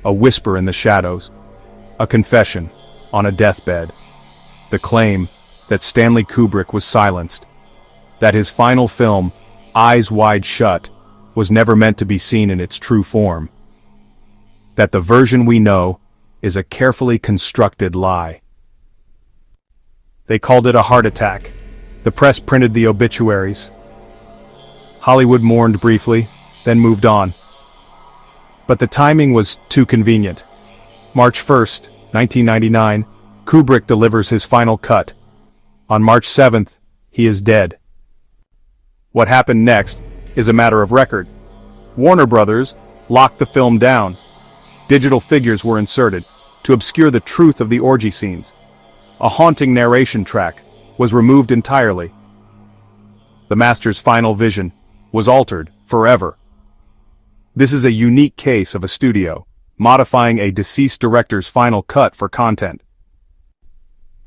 a whisper in the shadows, a confession on a deathbed, the claim that Stanley Kubrick was silenced, that his final film, Eyes Wide Shut, was never meant to be seen in its true form, that the version we know is a carefully constructed lie. They called it a heart attack. The press printed the obituaries. Hollywood mourned briefly, then moved on. But the timing was too convenient. March 1st, 1999, Kubrick delivers his final cut. On March 7th, he is dead. What happened next is a matter of record. Warner Brothers locked the film down. Digital figures were inserted to obscure the truth of the orgy scenes. A haunting narration track was removed entirely. The master's final vision was altered forever. This is a unique case of a studio modifying a deceased director's final cut for content.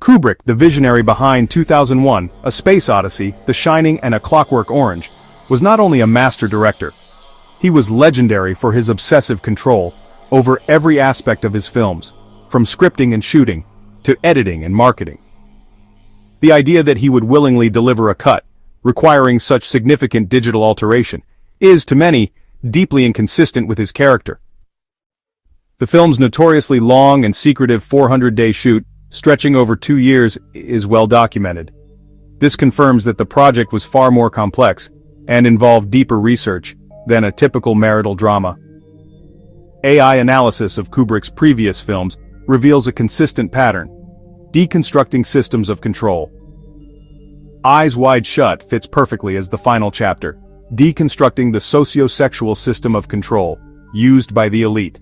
Kubrick, the visionary behind 2001, A Space Odyssey, The Shining and A Clockwork Orange, was not only a master director, he was legendary for his obsessive control over every aspect of his films, from scripting and shooting to editing and marketing. The idea that he would willingly deliver a cut, requiring such significant digital alteration, is, to many, deeply inconsistent with his character. The film's notoriously long and secretive 400-day shoot, stretching over 2 years, is well documented. This confirms that the project was far more complex and involved deeper research than a typical marital drama. AI analysis of Kubrick's previous films reveals a consistent pattern: deconstructing systems of control. Eyes Wide Shut fits perfectly as the final chapter, deconstructing the socio-sexual system of control used by the elite.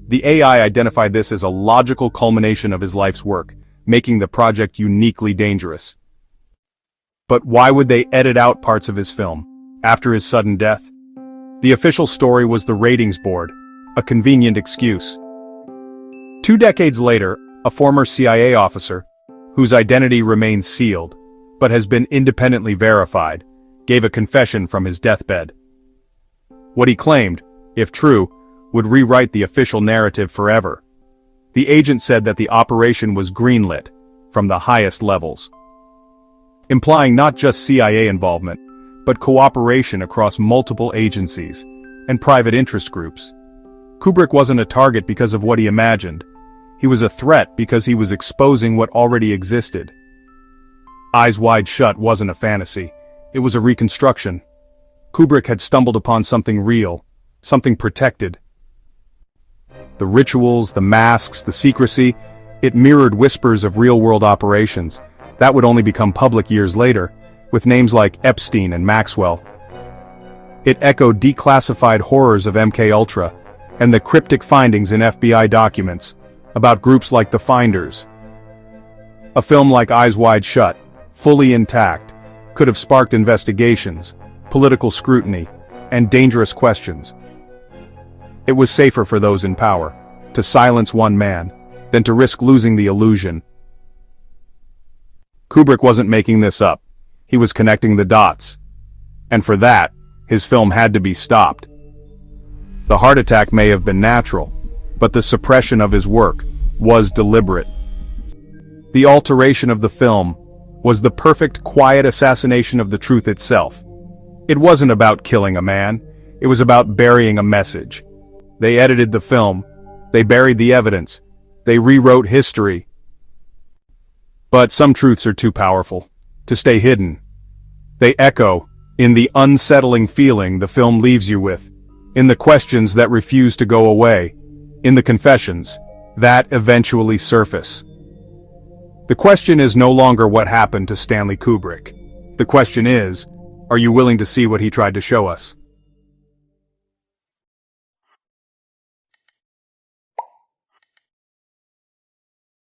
The AI identified this as a logical culmination of his life's work, making the project uniquely dangerous. But why would they edit out parts of his film after his sudden death? The official story was the ratings board, a convenient excuse. 2 decades later, a former CIA officer, whose identity remains sealed, but has been independently verified, gave a confession from his deathbed. What he claimed, if true, would rewrite the official narrative forever. The agent said that the operation was greenlit from the highest levels, implying not just CIA involvement, but cooperation across multiple agencies and private interest groups. Kubrick wasn't a target because of what he imagined. He was a threat because he was exposing what already existed. Eyes Wide Shut wasn't a fantasy. It was a reconstruction. Kubrick had stumbled upon something real, something protected. The rituals, the masks, the secrecy, it mirrored whispers of real-world operations that would only become public years later, with names like Epstein and Maxwell. It echoed declassified horrors of MKUltra and the cryptic findings in FBI documents about groups like the Finders. A film like Eyes Wide Shut, fully intact, could have sparked investigations, political scrutiny, and dangerous questions. It was safer for those in power to silence one man than to risk losing the illusion. Kubrick wasn't making this up. He was connecting the dots. And for that, his film had to be stopped. The heart attack may have been natural, but the suppression of his work was deliberate. The alteration of the film was the perfect, quiet assassination of the truth itself. It wasn't about killing a man, it was about burying a message. They edited the film, they buried the evidence, they rewrote history. But some truths are too powerful to stay hidden. They echo in the unsettling feeling the film leaves you with, in the questions that refuse to go away, in the confessions that eventually surface. The question is no longer what happened to Stanley Kubrick. The question is, are you willing to see what he tried to show us?